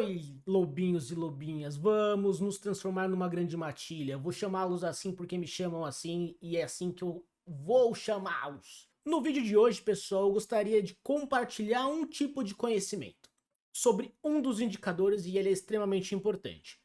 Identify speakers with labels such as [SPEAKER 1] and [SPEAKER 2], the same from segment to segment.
[SPEAKER 1] Oi, lobinhos e lobinhas, vamos nos transformar numa grande matilha. Vou chamá-los assim porque me chamam assim e é assim que eu vou chamá-los. No vídeo de hoje, pessoal, eu gostaria de compartilhar um tipo de conhecimento sobre um dos indicadores e ele é extremamente importante.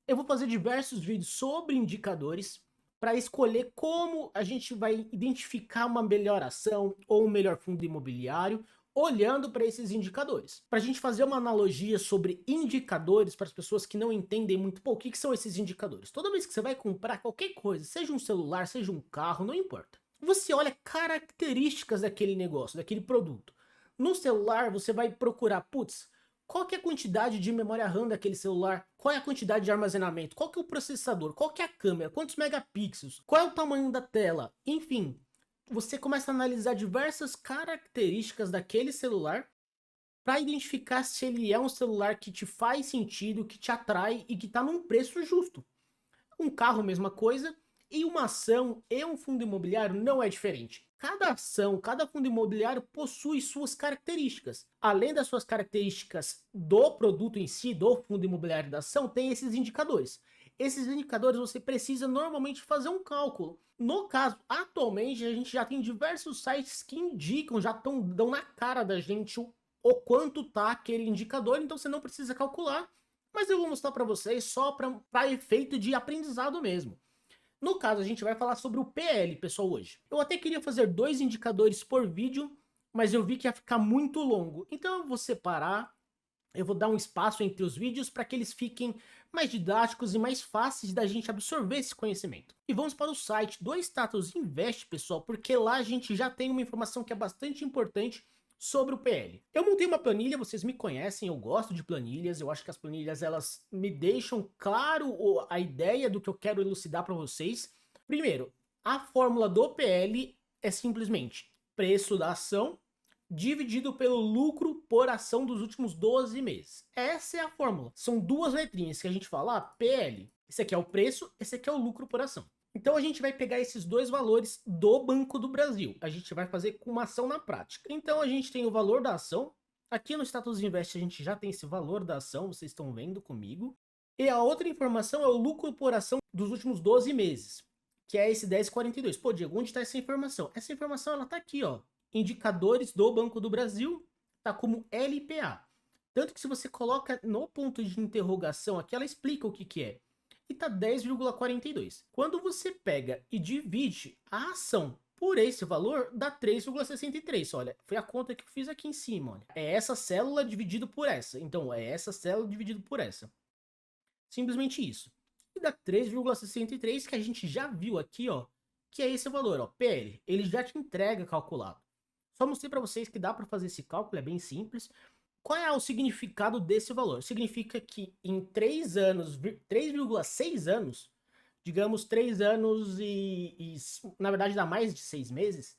[SPEAKER 1] Eu vou fazer diversos vídeos sobre indicadores para escolher como a gente vai identificar uma melhor ação ou um melhor fundo imobiliário olhando para esses indicadores. Para a gente fazer uma analogia sobre indicadores para as pessoas que não entendem muito, o que são esses indicadores? Toda vez que você vai comprar qualquer coisa, seja um celular, seja um carro, não importa. Você olha características daquele negócio, daquele produto. No celular você vai procurar, putz, qual que é a quantidade de memória RAM daquele celular? Qual é a quantidade de armazenamento? Qual que é o processador? Qual que é a câmera? Quantos megapixels? Qual é o tamanho da tela? Enfim, você começa a analisar diversas características daquele celular para identificar se ele é um celular que te faz sentido, que te atrai e que está num preço justo. Um carro, mesma coisa, e uma ação e um fundo imobiliário não é diferente. Cada ação, cada fundo imobiliário possui suas características. Além das suas características do produto em si, do fundo imobiliário da ação, tem esses indicadores. Esses indicadores você precisa normalmente fazer um cálculo. No caso, atualmente a gente já tem diversos sites que indicam, dão na cara da gente o quanto tá aquele indicador, então você não precisa calcular, mas eu vou mostrar para vocês só para efeito de aprendizado mesmo. No caso, a gente vai falar sobre o PL, pessoal, hoje. Eu até queria fazer 2 indicadores por vídeo, mas eu vi que ia ficar muito longo. Então eu vou separar, eu vou dar um espaço entre os vídeos para que eles fiquem mais didáticos e mais fáceis da gente absorver esse conhecimento. E vamos para o site do Status Invest, pessoal, porque lá a gente já tem uma informação que é bastante importante sobre o PL. Eu montei uma planilha, vocês me conhecem, eu gosto de planilhas, eu acho que as planilhas elas me deixam claro a ideia do que eu quero elucidar para vocês. Primeiro, a fórmula do PL é simplesmente preço da ação dividido pelo lucro por ação dos últimos 12 meses. Essa é a fórmula. São duas letrinhas que a gente fala, PL. Esse aqui é o preço, esse aqui é o lucro por ação. Então a gente vai pegar esses dois valores do Banco do Brasil. A gente vai fazer com uma ação na prática. Então a gente tem o valor da ação. Aqui no Status Invest a gente já tem esse valor da ação, vocês estão vendo comigo. E a outra informação é o lucro por ação dos últimos 12 meses, que é esse 10,42. Pô, Diego, onde está essa informação? Essa informação ela tá aqui, ó. Indicadores do Banco do Brasil, tá como LPA. Tanto que se você coloca no ponto de interrogação aqui, ela explica o que é. E tá 10,42. Quando você pega e divide a ação por esse valor, dá 3,63. Olha, foi a conta que eu fiz aqui em cima. Olha. É essa célula dividido por essa. Então, é essa célula dividido por essa. Simplesmente isso. E dá 3,63 que a gente já viu aqui, ó. Que é esse valor, ó. PL. Ele já te entrega calculado. Só mostrei para vocês que dá para fazer esse cálculo, é bem simples. Qual é o significado desse valor? Significa que em 3 anos, 3,6 anos, digamos 3 anos na verdade dá mais de 6 meses,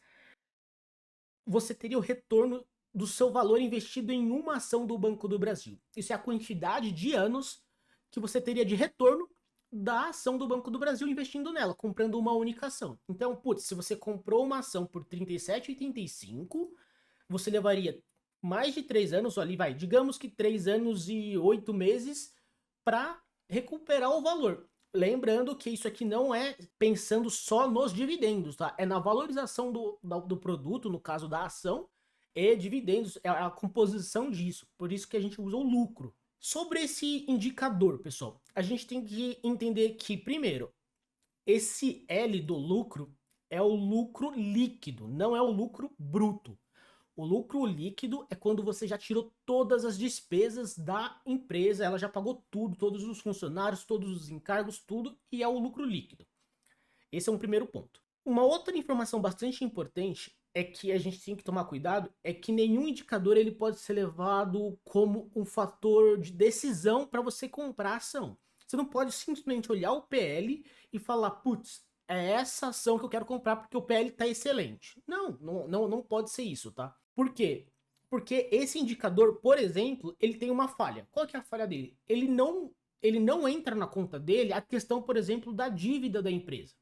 [SPEAKER 1] você teria o retorno do seu valor investido em uma ação do Banco do Brasil. Isso é a quantidade de anos que você teria de retorno da ação do Banco do Brasil investindo nela, comprando uma única ação. Então, putz, se você comprou uma ação por R$ 37,85, você levaria mais de 3 anos, ali vai, digamos que 3 anos e 8 meses para recuperar o valor. Lembrando que isso aqui não é pensando só nos dividendos, tá? É na valorização do produto, no caso da ação, e dividendos, é a composição disso. Por isso que a gente usa o lucro. Sobre esse indicador, pessoal, a gente tem que entender que, primeiro, esse L do lucro é o lucro líquido, não é o lucro bruto. O lucro líquido é quando você já tirou todas as despesas da empresa, ela já pagou tudo, todos os funcionários, todos os encargos, tudo, e é o lucro líquido. Esse é um primeiro ponto. Uma outra informação bastante importante é que a gente tem que tomar cuidado, é que nenhum indicador ele pode ser levado como um fator de decisão para você comprar a ação. Você não pode simplesmente olhar o PL e falar, putz, é essa ação que eu quero comprar porque o PL está excelente. Não pode ser isso, tá? Por quê? Porque esse indicador, por exemplo, ele tem uma falha. Qual que é a falha dele? Ele não entra na conta dele a questão, por exemplo, da dívida da empresa.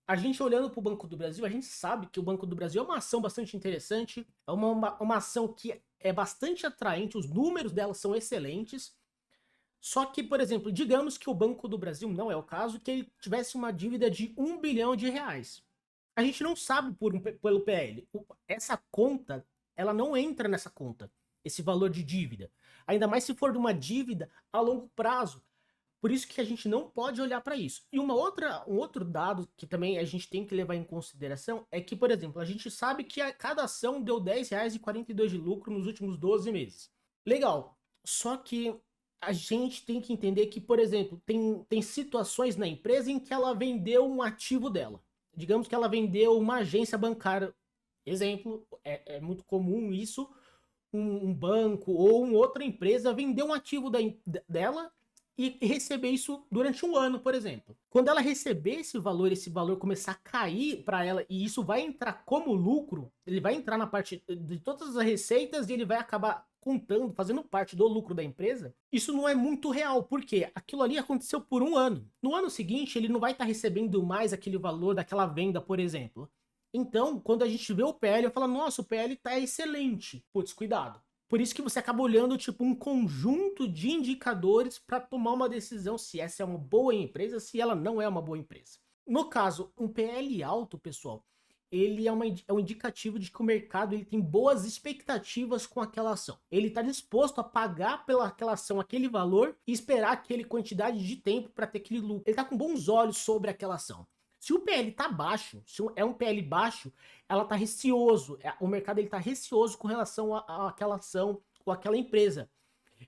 [SPEAKER 1] A gente olhando para o Banco do Brasil, a gente sabe que o Banco do Brasil é uma ação bastante interessante, é uma ação que é bastante atraente, os números dela são excelentes, Só que, por exemplo, digamos que o Banco do Brasil, não é o caso, que ele tivesse uma dívida de R$ 1 bilhão. A gente não sabe pelo PL. Essa conta, ela não entra nessa conta, esse valor de dívida. Ainda mais se for de uma dívida a longo prazo. Por isso que a gente não pode olhar para isso. E um outro dado que também a gente tem que levar em consideração é que, por exemplo, a gente sabe que cada ação deu R$ 10,42 de lucro nos últimos 12 meses. Legal. Só que a gente tem que entender que, por exemplo, tem situações na empresa em que ela vendeu um ativo dela. Digamos que ela vendeu uma agência bancária. Exemplo, é muito comum isso, um banco ou uma outra empresa vender um ativo dela e receber isso durante um ano, por exemplo. Quando ela receber esse valor começar a cair para ela e isso vai entrar como lucro, ele vai entrar na parte de todas as receitas e ele vai acabar contando, fazendo parte do lucro da empresa, isso não é muito real, porque aquilo ali aconteceu por um ano. No ano seguinte, ele não vai estar recebendo mais aquele valor daquela venda, por exemplo. Então, quando a gente vê o PL, eu falo, nossa, o PL tá excelente. Putz, cuidado. Por isso que você acaba olhando tipo um conjunto de indicadores para tomar uma decisão se essa é uma boa empresa, se ela não é uma boa empresa. No caso, um PL alto, pessoal, ele é um indicativo de que o mercado ele tem boas expectativas com aquela ação. Ele está disposto a pagar pela aquela ação aquele valor e esperar aquele quantidade de tempo para ter aquele lucro. Ele está com bons olhos sobre aquela ação. Se o PL tá baixo, se é um PL baixo, ela tá receoso, o mercado ele tá receoso com relação àquela ação ou àquela empresa.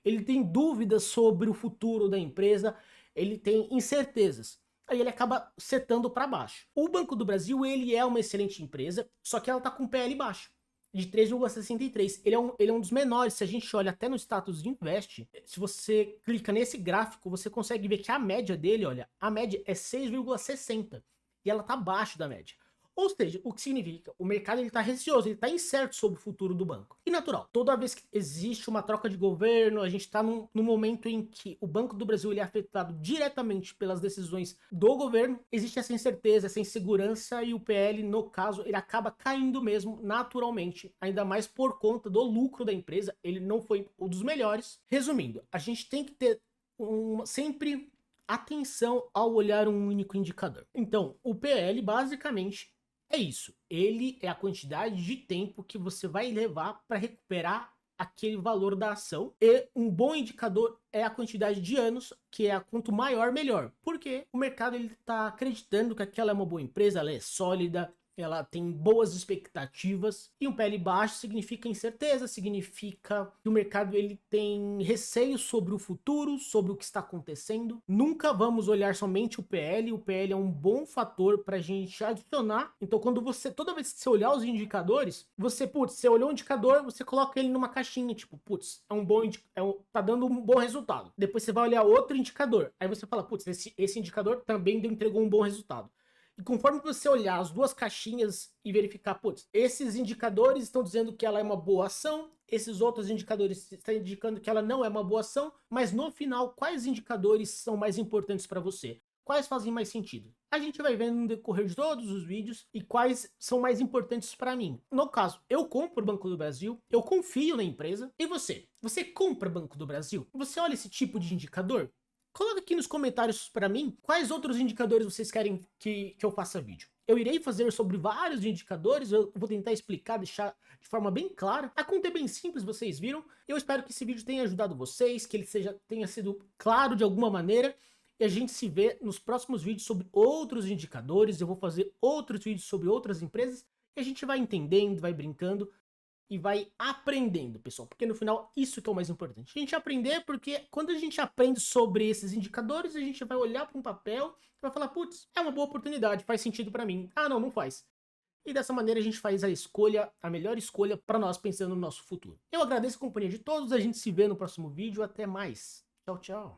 [SPEAKER 1] Ele tem dúvidas sobre o futuro da empresa, ele tem incertezas. Aí ele acaba setando para baixo. O Banco do Brasil, ele é uma excelente empresa, só que ela tá com PL baixo, de 3,63. Ele é um dos menores. Se a gente olha até no status de Invest, se você clica nesse gráfico, você consegue ver que a média dele, olha, a média é 6,60. E ela tá abaixo da média. Ou seja, o que significa? O mercado ele tá receoso, ele tá incerto sobre o futuro do banco. E natural, toda vez que existe uma troca de governo, a gente está num momento em que o Banco do Brasil ele é afetado diretamente pelas decisões do governo, existe essa incerteza, essa insegurança e o PL, no caso, ele acaba caindo mesmo naturalmente, ainda mais por conta do lucro da empresa, ele não foi um dos melhores. Resumindo, a gente tem que ter sempre atenção ao olhar um único indicador. Então, o PL basicamente é isso. Ele é a quantidade de tempo que você vai levar para recuperar aquele valor da ação. E um bom indicador é a quantidade de anos, que é quanto maior, melhor. Porque o mercado ele está acreditando que aquela é uma boa empresa, ela é sólida, ela tem boas expectativas, e um PL baixo significa incerteza, significa que o mercado ele tem receio sobre o futuro, sobre o que está acontecendo. Nunca vamos olhar somente o PL é um bom fator para a gente adicionar. Então toda vez que você olhar os indicadores, você olhou um indicador, você coloca ele numa caixinha, tipo, é um bom tá dando um bom resultado. Depois você vai olhar outro indicador, aí você fala, esse indicador também entregou um bom resultado. E conforme você olhar as duas caixinhas e verificar, esses indicadores estão dizendo que ela é uma boa ação, esses outros indicadores estão indicando que ela não é uma boa ação, mas no final, quais indicadores são mais importantes para você? Quais fazem mais sentido? A gente vai vendo no decorrer de todos os vídeos e quais são mais importantes para mim. No caso, eu compro o Banco do Brasil, eu confio na empresa. E você? Você compra Banco do Brasil? Você olha esse tipo de indicador? Coloca aqui nos comentários para mim quais outros indicadores vocês querem que eu faça vídeo. Eu irei fazer sobre vários indicadores, eu vou tentar explicar, deixar de forma bem clara. A conta é bem simples, vocês viram. Eu espero que esse vídeo tenha ajudado vocês, que ele tenha sido claro de alguma maneira. E a gente se vê nos próximos vídeos sobre outros indicadores. Eu vou fazer outros vídeos sobre outras empresas e a gente vai entendendo, vai brincando e vai aprendendo, pessoal, porque no final isso que é o mais importante. A gente aprender, porque quando a gente aprende sobre esses indicadores, a gente vai olhar para um papel e vai falar, é uma boa oportunidade, faz sentido para mim. Ah, não faz. E dessa maneira a gente faz a melhor escolha para nós pensando no nosso futuro. Eu agradeço a companhia de todos, a gente se vê no próximo vídeo, até mais. Tchau, tchau.